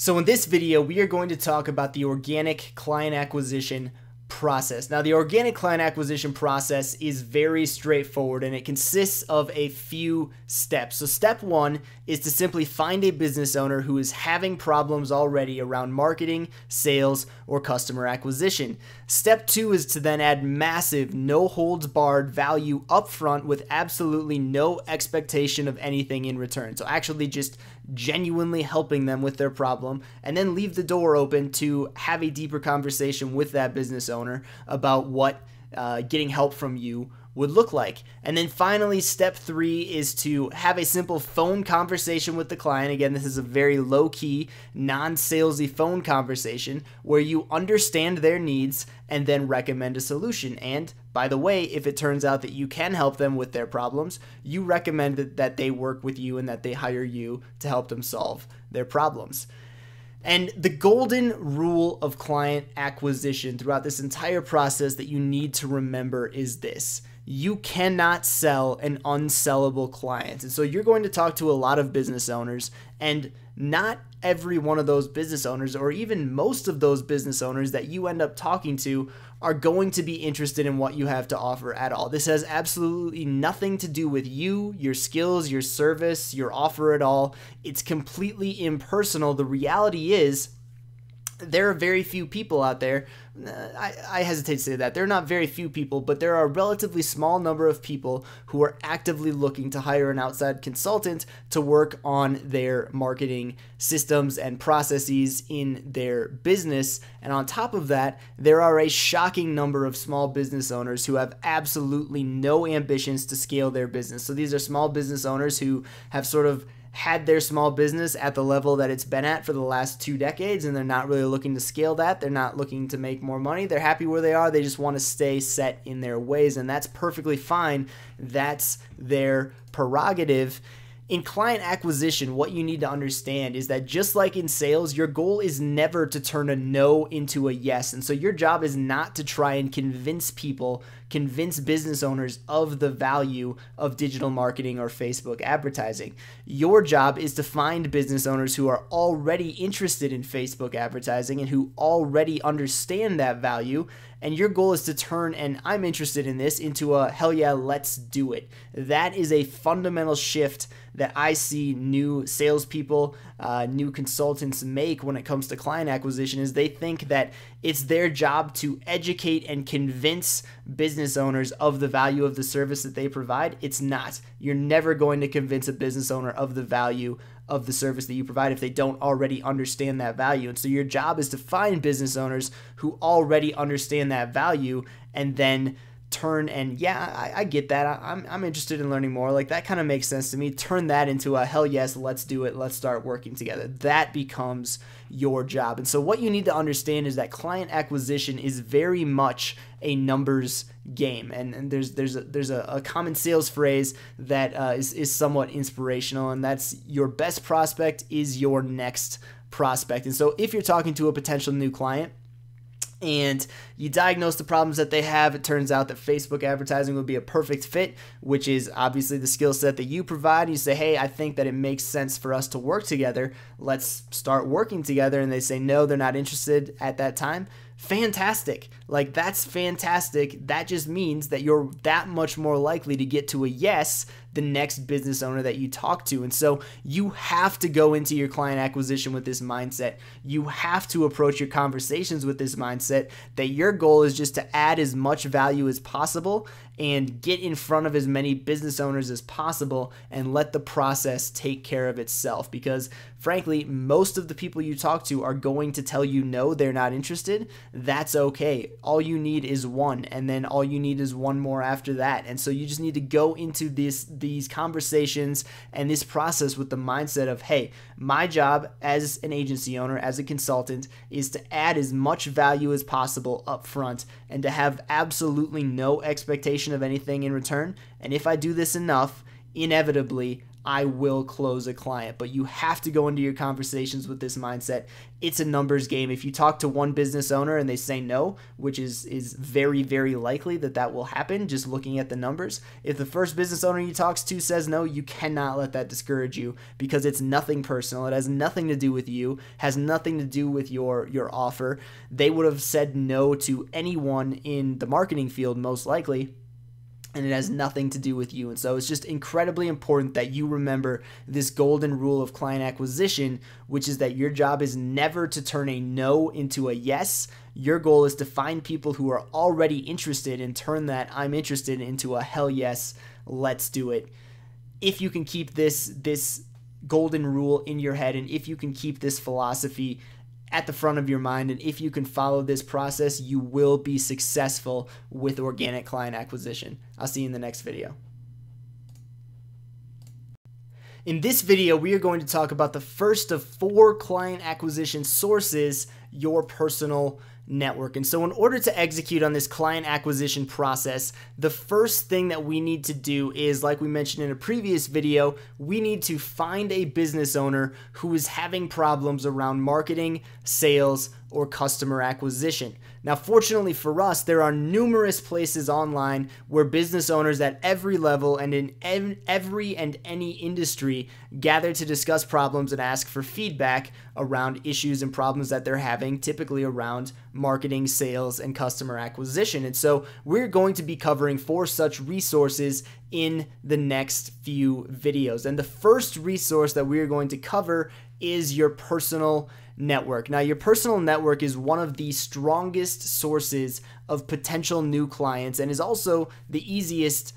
So in this video, we are going to talk about the organic client acquisition process. Now, the organic client acquisition process is very straightforward and it consists of a few steps. So step one is to simply find a business owner who is having problems already around marketing, sales, or customer acquisition. Step two is to then add massive, no holds barred value upfront with absolutely no expectation of anything in return. So actually just genuinely helping them with their problem, and then leave the door open to have a deeper conversation with that business owner about what getting help from you would look like. And then finally, step three is to have a simple phone conversation with the client. Again, this is a very low-key, non-salesy phone conversation where you understand their needs and then recommend a solution. And by the way, if it turns out that you can help them with their problems, you recommend that they work with you and that they hire you to help them solve their problems. And the golden rule of client acquisition throughout this entire process that you need to remember is this: you cannot sell an unsellable client. And so you're going to talk to a lot of business owners, and not every one of those business owners, or even most of those business owners that you end up talking to, are going to be interested in what you have to offer at all. This has absolutely nothing to do with you, your skills, your service, your offer at all. It's completely impersonal. The reality is, there are very few people out there. I hesitate to say that. There are not very few people, but there are a relatively small number of people who are actively looking to hire an outside consultant to work on their marketing systems and processes in their business. And on top of that, there are a shocking number of small business owners who have absolutely no ambitions to scale their business. So these are small business owners who have sort of had their small business at the level that it's been at for the last 2 decades, and they're not really looking to scale that. They're not looking to make more money. They're happy where they are. They just want to stay set in their ways, and that's perfectly fine. That's their prerogative. In client acquisition, what you need to understand is that just like in sales, your goal is never to turn a no into a yes. And so your job is not to try and convince business owners of the value of digital marketing or Facebook advertising. Your job is to find business owners who are already interested in Facebook advertising and who already understand that value. And your goal is to turn an "I'm interested in this" into a "hell yeah, let's do it." That is a fundamental shift that I see new salespeople, new consultants make when it comes to client acquisition. Is they think that it's their job to educate and convince business owners of the value of the service that they provide. It's not. You're never going to convince a business owner of the value of the service that you provide if they don't already understand that value. And so your job is to find business owners who already understand that value, and then turn and, yeah, I get that. I'm interested in learning more. Like, that kind of makes sense to me. Turn that into a "hell yes, let's do it. Let's start working together." That becomes your job. And so what you need to understand is that client acquisition is very much a numbers game. And there's a common sales phrase that is somewhat inspirational, and that's your best prospect is your next prospect. And so if you're talking to a potential new client, and you diagnose the problems that they have, it turns out that Facebook advertising would be a perfect fit, which is obviously the skill set that you provide. You say, "Hey, I think that it makes sense for us to work together. Let's start working together." And they say no, they're not interested at that time. Fantastic. Like, that's fantastic. That just means that you're that much more likely to get to a yes the next business owner that you talk to. And so you have to go into your client acquisition with this mindset. You have to approach your conversations with this mindset that your goal is just to add as much value as possible and get in front of as many business owners as possible and let the process take care of itself. Because frankly, most of the people you talk to are going to tell you no, they're not interested. That's okay. All you need is one, and then all you need is one more after that. And so you just need to go into these conversations and this process with the mindset of, hey, my job as an agency owner, as a consultant, is to add as much value as possible up front and to have absolutely no expectation of anything in return. And if I do this enough, inevitably, I will close a client. But you have to go into your conversations with this mindset. It's a numbers game. If you talk to one business owner and they say no, which is very, very likely that will happen just looking at the numbers. If the first business owner you talk to says no, you cannot let that discourage you, because it's nothing personal. It has nothing to do with you, has nothing to do with your offer. They would have said no to anyone in the marketing field most likely, and it has nothing to do with you. And so it's just incredibly important that you remember this golden rule of client acquisition, which is that your job is never to turn a no into a yes. Your goal is to find people who are already interested and turn that I'm interested into a hell yes, let's do it. If you can keep this golden rule in your head, and if you can keep this philosophy at the front of your mind, and if you can follow this process, you will be successful with organic client acquisition. I'll see you in the next video. In this video, we are going to talk about the first of 4 client acquisition sources, your personal network. And so in order to execute on this client acquisition process, the first thing that we need to do is, like we mentioned in a previous video, we need to find a business owner who is having problems around marketing, sales, or customer acquisition. Now, fortunately for us, there are numerous places online where business owners at every level and in every and any industry gather to discuss problems and ask for feedback around issues and problems that they're having, typically around marketing, sales, and customer acquisition. And so we're going to be covering 4 such resources in the next few videos. And the first resource that we are going to cover is your personal network. Now, your personal network is one of the strongest sources of potential new clients and is also the easiest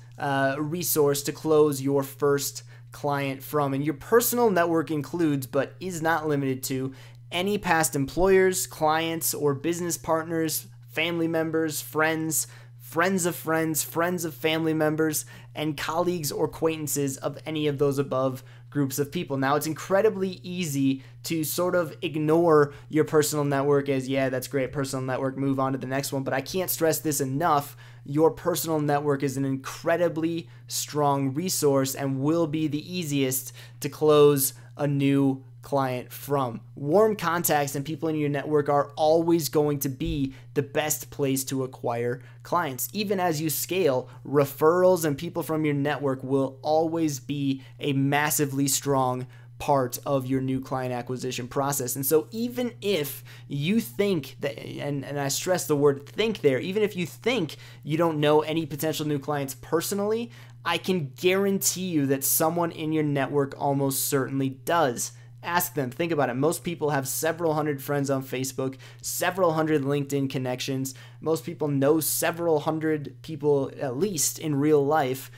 resource to close your first client from. And your personal network includes, but is not limited to, any past employers, clients, or business partners, family members, friends, friends of friends, friends of family members, and colleagues or acquaintances of any of those above groups of people. Now, it's incredibly easy to sort of ignore your personal network as, yeah, that's great, personal network, move on to the next one. But I can't stress this enough. Your personal network is an incredibly strong resource and will be the easiest to close a new client from. Warm contacts and people in your network are always going to be the best place to acquire clients. Even as you scale, referrals and people from your network will always be a massively strong part of your new client acquisition process. And so even if you think that, and I stress the word think there, even if you think you don't know any potential new clients personally, I can guarantee you that someone in your network almost certainly does. Ask them. Think about it. Most people have several hundred friends on Facebook, several hundred LinkedIn connections. Most people know several hundred people at least in real life.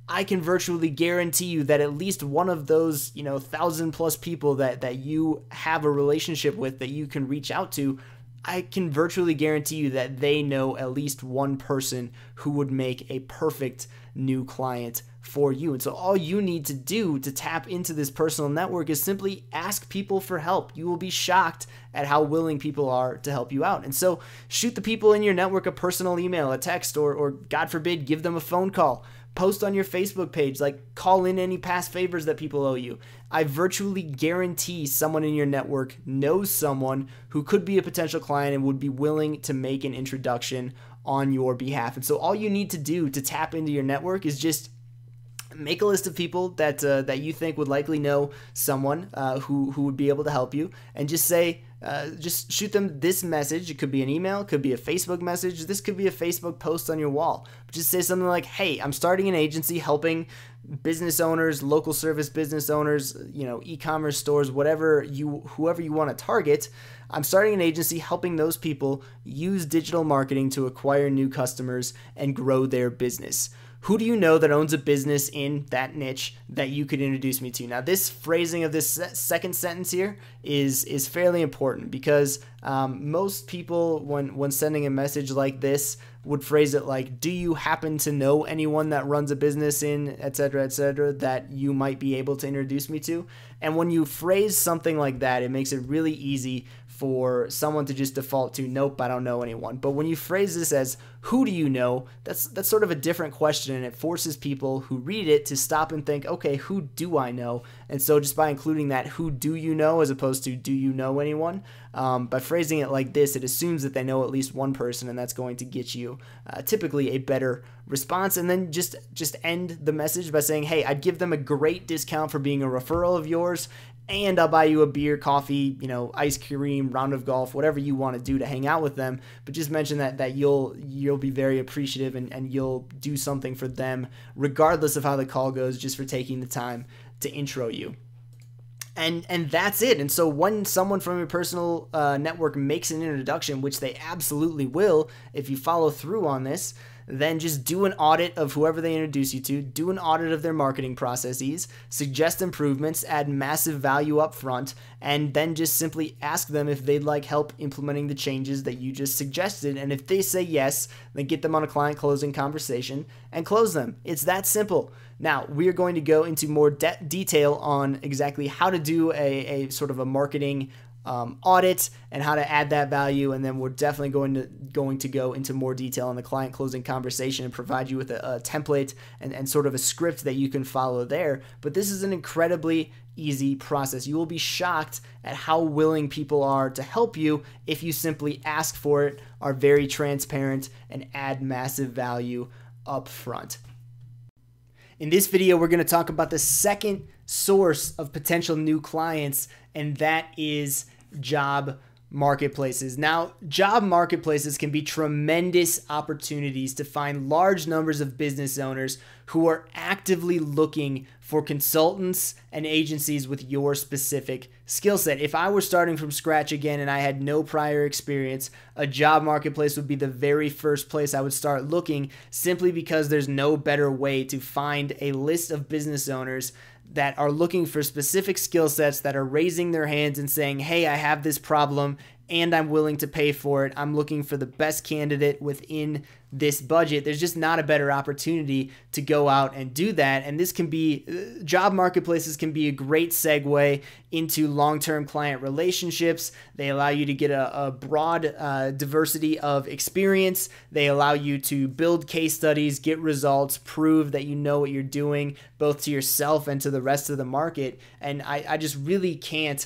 I can virtually guarantee you that at least one of those, 1,000+ people that you have a relationship with that you can reach out to, I can virtually guarantee you that they know at least one person who would make a perfect new client for you. And so all you need to do to tap into this personal network is simply ask people for help. You will be shocked at how willing people are to help you out. And so shoot the people in your network a personal email, a text, or God forbid, give them a phone call. Post on your Facebook page, like call in any past favors that people owe you. I virtually guarantee someone in your network knows someone who could be a potential client and would be willing to make an introduction on your behalf. And so all you need to do to tap into your network is just make a list of people that you think would likely know someone who would be able to help you, and just say, just shoot them this message. It could be an email, it could be a Facebook message, this could be a Facebook post on your wall. But just say something like, hey, I'm starting an agency helping business owners, local service business owners, e-commerce stores, whoever you want to target. I'm starting an agency helping those people use digital marketing to acquire new customers and grow their business. Who do you know that owns a business in that niche that you could introduce me to? Now, this phrasing of this second sentence here is fairly important, because most people, when sending a message like this, would phrase it like, do you happen to know anyone that runs a business in, et cetera, that you might be able to introduce me to? And when you phrase something like that, it makes it really easy for someone to just default to, nope, I don't know anyone. But when you phrase this as, who do you know, that's sort of a different question, and it forces people who read it to stop and think, okay, who do I know? And so just by including that, who do you know, as opposed to, do you know anyone? By phrasing it like this, it assumes that they know at least one person, and that's going to get you typically a better response. And then just end the message by saying, hey, I'd give them a great discount for being a referral of yours, and I'll buy you a beer, coffee, ice cream, round of golf, whatever you want to do to hang out with them. But just mention that you'll be very appreciative, and you'll do something for them regardless of how the call goes, just for taking the time to intro you. And that's it. And so when someone from your personal network makes an introduction, which they absolutely will if you follow through on this, then just do an audit of whoever they introduce you to, do an audit of their marketing processes, suggest improvements, add massive value up front, and then just simply ask them if they'd like help implementing the changes that you just suggested. And if they say yes, then get them on a client closing conversation and close them. It's that simple. Now, we are going to go into more detail on exactly how to do a sort of a marketing audit and how to add that value, and then we're definitely going to go into more detail on the client closing conversation and provide you with a template and sort of a script that you can follow there. But this is an incredibly easy process. You will be shocked at how willing people are to help you if you simply ask for it, are very transparent, and add massive value up front. In this video, we're going to talk about the second source of potential new clients, and that is job marketplaces. Now, job marketplaces can be tremendous opportunities to find large numbers of business owners who are actively looking for consultants and agencies with your specific skill set. If I were starting from scratch again and I had no prior experience, a job marketplace would be the very first place I would start looking, simply because there's no better way to find a list of business owners that are looking for specific skill sets, that are raising their hands and saying, hey, I have this problem and I'm willing to pay for it. I'm looking for the best candidate within this budget. There's just not a better opportunity to go out and do that. And this can be, job marketplaces can be a great segue into long-term client relationships. They allow you to get a broad diversity of experience. They allow you to build case studies, get results, prove that you know what you're doing, both to yourself and to the rest of the market. And I just really can't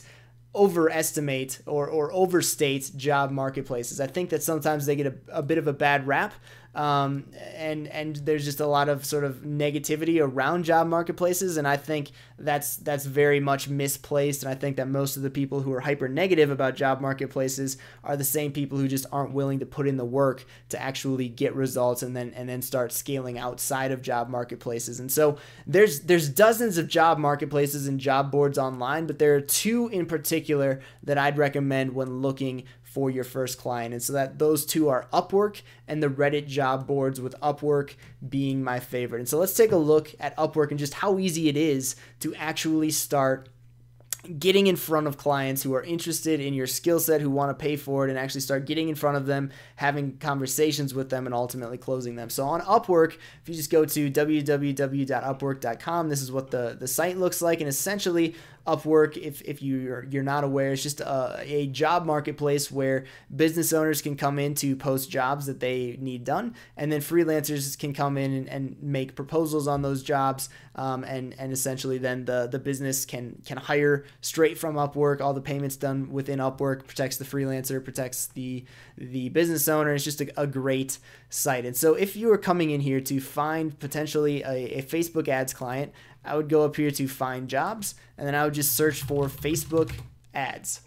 overestimate or overstate job marketplaces. I think that sometimes they get a bit of a bad rap, and there's just a lot of sort of negativity around job marketplaces, and I think that's very much misplaced. And I think that most of the people who are hyper negative about job marketplaces are the same people who just aren't willing to put in the work to actually get results and then start scaling outside of job marketplaces. And so there's dozens of job marketplaces and job boards online, but there are two in particular that I'd recommend when looking for your first client. And so that those two are Upwork and the Reddit job boards, with Upwork being my favorite. And so let's take a look at Upwork and just how easy it is to actually start getting in front of clients who are interested in your skill set, who want to pay for it, and actually start getting in front of them, having conversations with them, and ultimately closing them. So on Upwork, if you just go to www.upwork.com, this is what the site looks like. And essentially, Upwork, if you're not aware, is just a job marketplace where business owners can come in to post jobs that they need done, and then freelancers can come in and make proposals on those jobs, and essentially then the business can hire straight from Upwork. All the payments done within Upwork, protects the freelancer, protects the business owner. It's just a great site. And so if you are coming in here to find potentially a Facebook ads client, I would go up here to find jobs, and then I would just search for Facebook ads.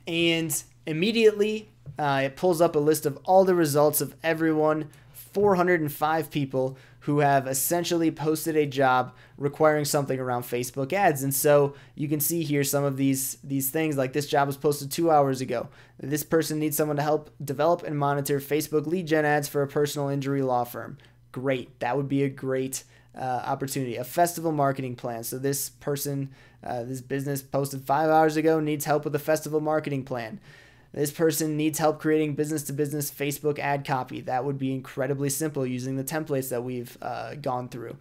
And immediately it pulls up a list of all the results of everyone, 405 people who have essentially posted a job requiring something around Facebook ads. And so you can see here some of these things, like this job was posted 2 hours ago. This person needs someone to help develop and monitor Facebook lead gen ads for a personal injury law firm. Great. That would be a great opportunity. A festival marketing plan. So this person, this business posted 5 hours ago, needs help with a festival marketing plan. This person needs help creating business-to-business Facebook ad copy. That would be incredibly simple using the templates that we've gone through.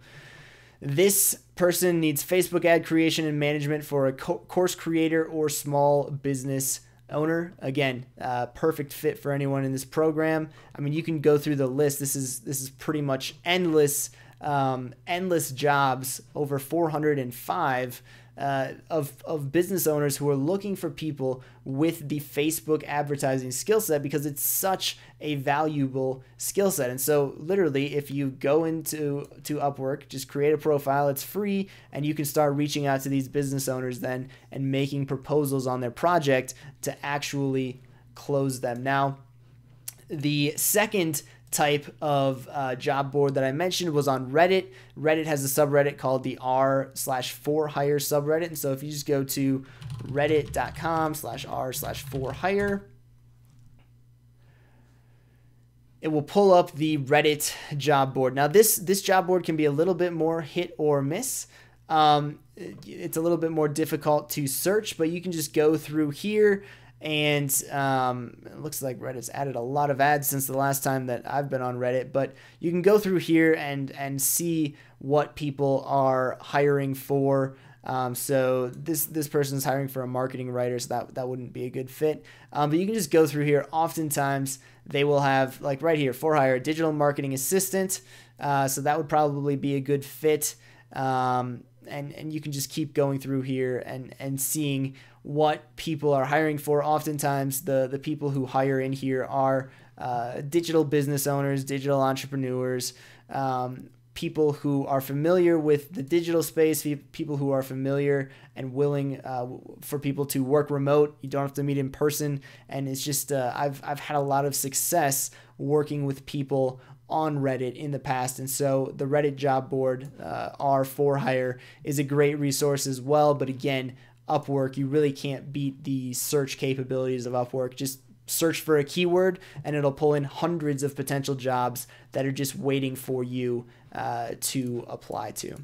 This person needs Facebook ad creation and management for a course creator or small business owner. Again, perfect fit for anyone in this program. I mean, you can go through the list. This is pretty much endless jobs, over 405 of business owners who are looking for people with the Facebook advertising skill set, because it's such a valuable skill set. And so literally, if you go into Upwork, just create a profile, it's free, and you can start reaching out to these business owners then and making proposals on their project to actually close them. Now, the second type of job board that I mentioned was on Reddit. Reddit has a subreddit called the r/4hire subreddit. And so if you just go to reddit.com/r/4hire, it will pull up the Reddit job board. Now this job board can be a little bit more hit or miss. It's a little bit more difficult to search, but you can just go through here. And it looks like Reddit's added a lot of ads since the last time that I've been on Reddit, but you can go through here and see what people are hiring for. So this person's hiring for a marketing writer, so that wouldn't be a good fit. But you can just go through here. Oftentimes they will have, like right here, for hire, digital marketing assistant. So that would probably be a good fit. And you can just keep going through here and seeing what people are hiring for. Oftentimes the people who hire in here are digital business owners, digital entrepreneurs, people who are familiar with the digital space, people who are familiar and willing for people to work remote. You don't have to meet in person. And it's just, I've had a lot of success working with people on Reddit in the past. And so the Reddit job board, R4hire, is a great resource as well. But again, Upwork, you really can't beat the search capabilities of Upwork. Just search for a keyword and it'll pull in hundreds of potential jobs that are just waiting for you to apply to.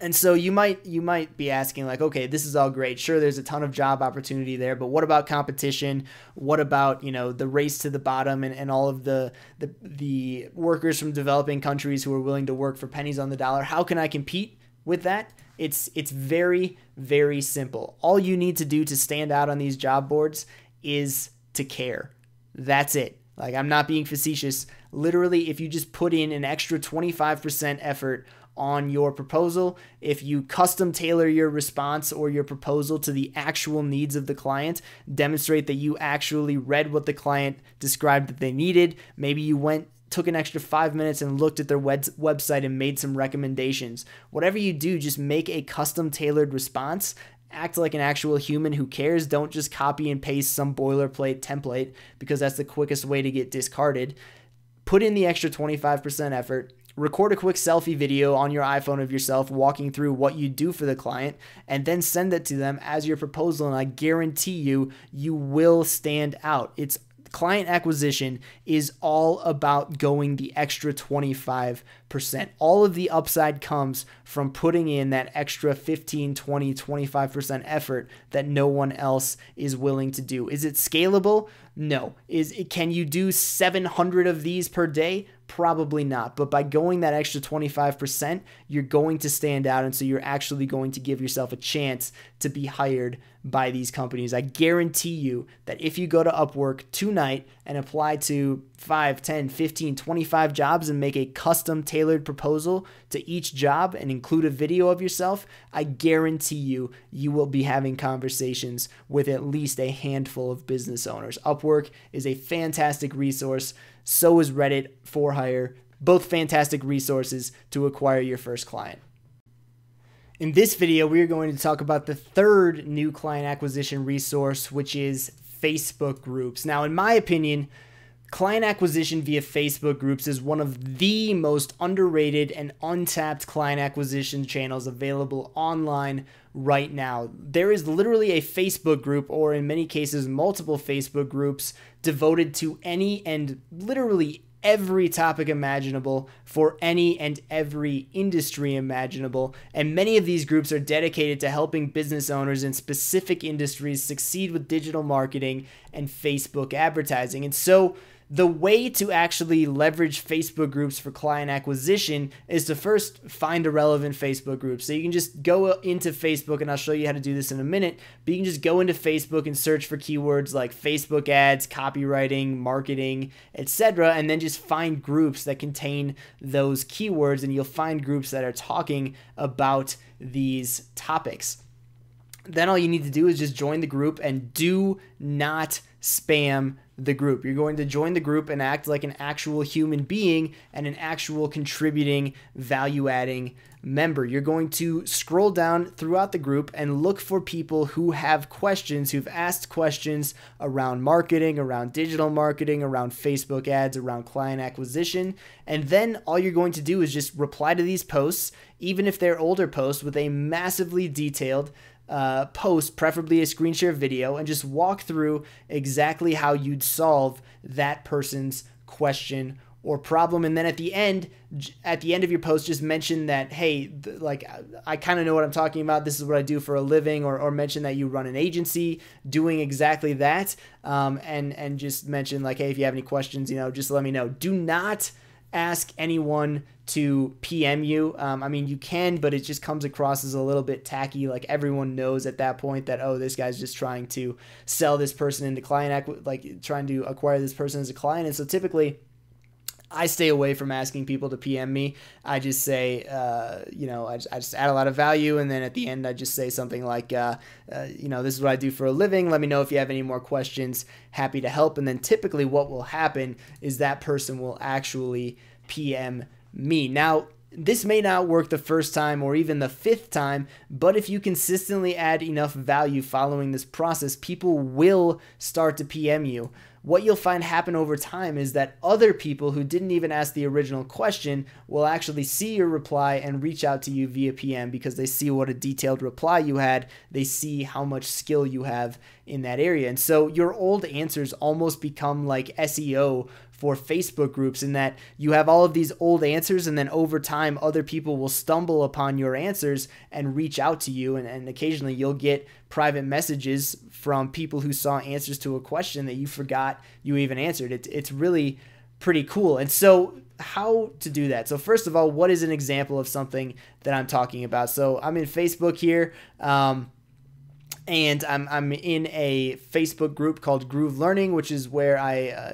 And so you might be asking, like, okay, this is all great. Sure, there's a ton of job opportunity there, but what about competition? What about, the race to the bottom and all of the workers from developing countries who are willing to work for pennies on the dollar? How can I compete with that? It's very, very simple. All you need to do to stand out on these job boards is to care. That's it. Like, I'm not being facetious. Literally, if you just put in an extra 25% effort on your proposal, if you custom tailor your response or your proposal to the actual needs of the client, demonstrate that you actually read what the client described that they needed. Maybe you took an extra 5 minutes and looked at their website and made some recommendations. Whatever you do, just make a custom tailored response. Act like an actual human who cares. Don't just copy and paste some boilerplate template, because that's the quickest way to get discarded. Put in the extra 25% effort. Record a quick selfie video on your iPhone of yourself walking through what you do for the client, and then send it to them as your proposal, and I guarantee you will stand out. Client acquisition is all about going the extra 25%. All of the upside comes from putting in that extra 15, 20, 25% effort that no one else is willing to do. Is it scalable? No. Can you do 700 of these per day? Probably not. But by going that extra 25%, you're going to stand out. And so you're actually going to give yourself a chance to be hired by these companies. I guarantee you that if you go to Upwork tonight and apply to 5, 10, 15, 25 jobs and make a custom tailored proposal to each job and include a video of yourself, I guarantee you will be having conversations with at least a handful of business owners. Upwork is a fantastic resource. So is Reddit, for hire, both fantastic resources to acquire your first client. In this video, we are going to talk about the third new client acquisition resource, which is Facebook groups. Now, in my opinion, client acquisition via Facebook groups is one of the most underrated and untapped client acquisition channels available online right now. There is literally a Facebook group, or in many cases, multiple Facebook groups devoted to any and literally every topic imaginable for any and every industry imaginable. And many of these groups are dedicated to helping business owners in specific industries succeed with digital marketing and Facebook advertising. And so The way to actually leverage Facebook groups for client acquisition is to first find a relevant Facebook group. So you can just go into Facebook, and I'll show you how to do this in a minute, but you can just go into Facebook and search for keywords like Facebook ads, copywriting, marketing, etc., and then just find groups that contain those keywords, and you'll find groups that are talking about these topics. Then all you need to do is just join the group, and do not spam the group. You're going to join the group and act like an actual human being and an actual contributing, value-adding member. You're going to scroll down throughout the group and look for people who have questions, who've asked questions around marketing, around digital marketing, around Facebook ads, around client acquisition. And then all you're going to do is just reply to these posts, even if they're older posts, with a massively detailed post, preferably a screen share video, and just walk through exactly how you'd solve that person's question or problem. And then at the end of your post, just mention that, hey, like, I kind of know what I'm talking about. This is what I do for a living, or mention that you run an agency doing exactly that. And just mention like, hey, if you have any questions, just let me know. Do not ask anyone to PM you. I mean, you can, but it just comes across as a little bit tacky. Like, everyone knows at that point that, oh, this guy's just trying to sell this person into trying to acquire this person as a client. And so typically I stay away from asking people to PM me. I just say, I just add a lot of value. And then at the end, I just say something like, this is what I do for a living. Let me know if you have any more questions. Happy to help. And then typically what will happen is that person will actually PM me. Now, this may not work the first time or even the fifth time, but if you consistently add enough value following this process, people will start to PM you. What you'll find happen over time is that other people who didn't even ask the original question will actually see your reply and reach out to you via PM, because they see what a detailed reply you had. They see how much skill you have in that area. And so your old answers almost become like SEO for Facebook groups, in that you have all of these old answers, and then over time other people will stumble upon your answers and reach out to you, and occasionally you'll get private messages from people who saw answers to a question that you forgot you even answered. It's really pretty cool. And so how to do that? So first of all, what is an example of something that I'm talking about? So I'm in Facebook here, and I'm in a Facebook group called Groove Learning, which is where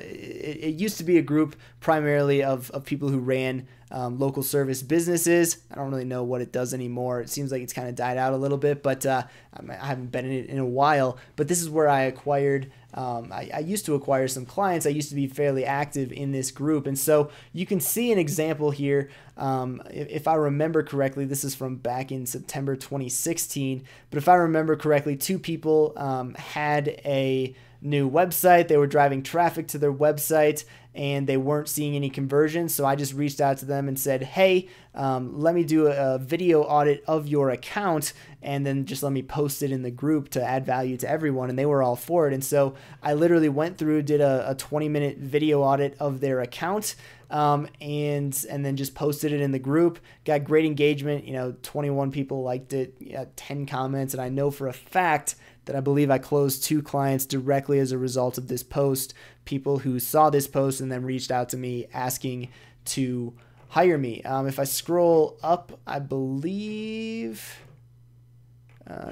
it used to be a group primarily of people who ran local service businesses. I don't really know what it does anymore. It seems like it's kind of died out a little bit, but I haven't been in it in a while. But this is where I acquired, I used to acquire some clients. I used to be fairly active in this group. And so you can see an example here. If I remember correctly, this is from back in September 2016. But if I remember correctly, two people had a new website. They were driving traffic to their website and they weren't seeing any conversions. So I just reached out to them and said, hey, let me do a video audit of your account, and then just let me post it in the group to add value to everyone. And they were all for it. And so I literally went through, did a 20-minute video audit of their account, and then just posted it in the group. Got great engagement. 21 people liked it, 10 comments, and I know for a fact that I believe I closed 2 clients directly as a result of this post. People who saw this post and then reached out to me asking to hire me. If I scroll up, I believe,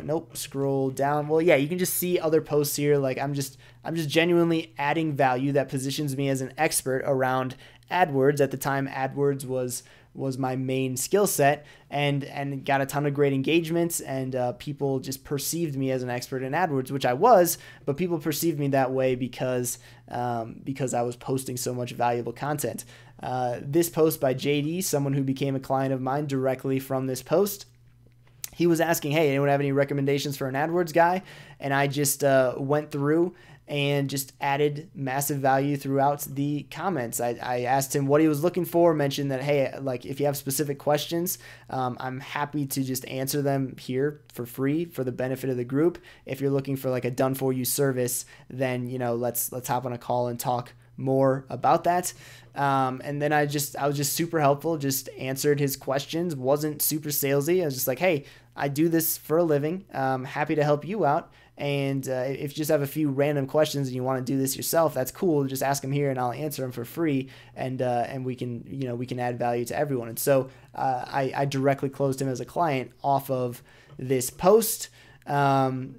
nope, scroll down. Well, yeah, you can just see other posts here. Like I'm just genuinely adding value that positions me as an expert around AdWords. At the time, AdWords was my main skill set, and got a ton of great engagements, and people just perceived me as an expert in AdWords, which I was, but people perceived me that way because I was posting so much valuable content. This post by JD, someone who became a client of mine directly from this post, he was asking, hey, anyone have any recommendations for an AdWords guy? And I just went through and just added massive value throughout the comments. I asked him what he was looking for, mentioned that, hey, like if you have specific questions, I'm happy to just answer them here for free for the benefit of the group. If you're looking for like a done for you service, then, let's hop on a call and talk more about that. And then I was just super helpful, just answered his questions, wasn't super salesy. I was just like, hey, I do this for a living. Happy to help you out. And if you just have a few random questions and you want to do this yourself, that's cool. Just ask them here and I'll answer them for free. And we can add value to everyone. And so I directly closed him as a client off of this post. And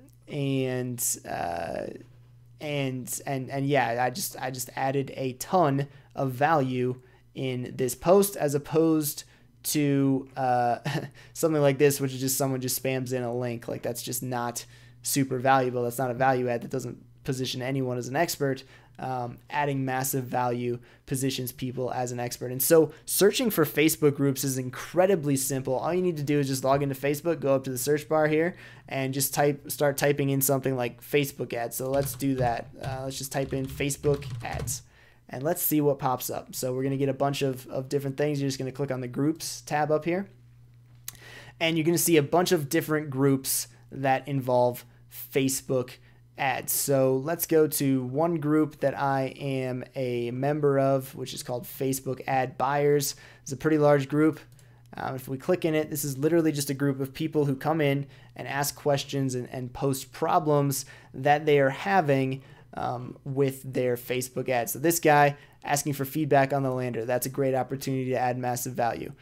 yeah, I just added a ton of value in this post, as opposed to something like this, which is just someone just spams in a link. Like, that's just not super valuable. That's not a value add. That doesn't position anyone as an expert. Adding massive value positions people as an expert. And so searching for Facebook groups is incredibly simple. All you need to do is just log into Facebook, go up to the search bar here, and just start typing in something like Facebook ads. So let's do that. Let's just type in Facebook ads, and let's see what pops up. So we're going to get a bunch of different things. You're just going to click on the groups tab up here, and you're going to see a bunch of different groups that involve Facebook ads. So let's go to one group that I am a member of, which is called Facebook Ad Buyers. It's a pretty large group. If we click in it, this is literally just a group of people who come in and ask questions and post problems that they are having with their Facebook ads. So this guy asking for feedback on the lander, that's a great opportunity to add massive value.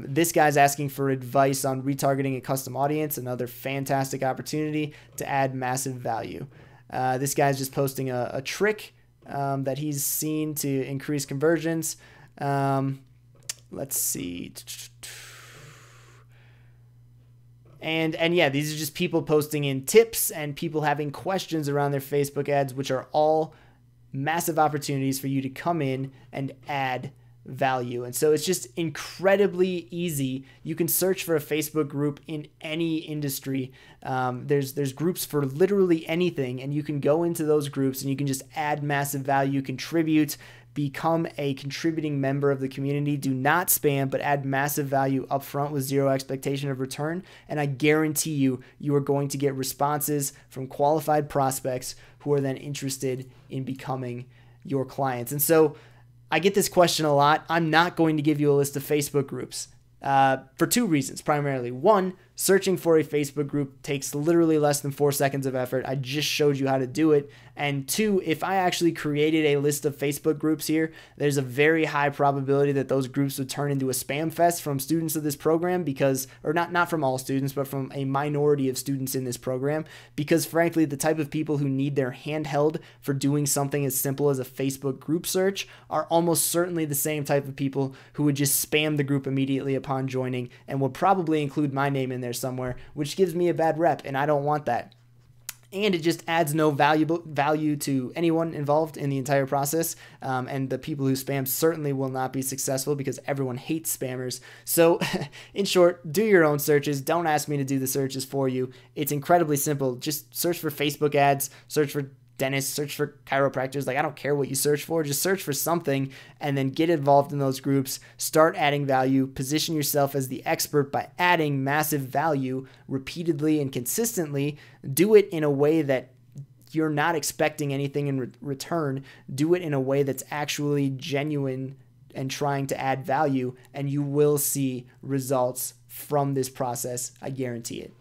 This guy's asking for advice on retargeting a custom audience, another fantastic opportunity to add massive value. This guy's just posting a trick that he's seen to increase conversions. Let's see. And yeah, these are just people posting in tips and people having questions around their Facebook ads, which are all massive opportunities for you to come in and add value. And so it's just incredibly easy. You can search for a Facebook group in any industry. There's groups for literally anything, and you can go into those groups and you can just add massive value, contribute, become a contributing member of the community. Do not spam, but add massive value upfront with zero expectation of return. And I guarantee you are going to get responses from qualified prospects who are then interested in becoming your clients. And so I get this question a lot. I'm not going to give you a list of Facebook groups for two reasons, primarily. One, searching for a Facebook group takes literally less than 4 seconds of effort. I just showed you how to do it. And two, if I actually created a list of Facebook groups here, there's a very high probability that those groups would turn into a spam fest from students of this program, because, or not from all students, but from a minority of students in this program, because frankly, the type of people who need their hand held for doing something as simple as a Facebook group search are almost certainly the same type of people who would just spam the group immediately upon joining and would probably include my name in there somewhere, which gives me a bad rep, and I don't want that. And it just adds no value to anyone involved in the entire process. And the people who spam certainly will not be successful, because everyone hates spammers. So in short, do your own searches. Don't ask me to do the searches for you. It's incredibly simple. Just search for Facebook ads, search for dentists, search for chiropractors. Like, I don't care what you search for, just search for something and then get involved in those groups. Start adding value, position yourself as the expert by adding massive value repeatedly and consistently. Do it in a way that you're not expecting anything in return. Do it in a way that's actually genuine and trying to add value, and you will see results from this process. I guarantee it.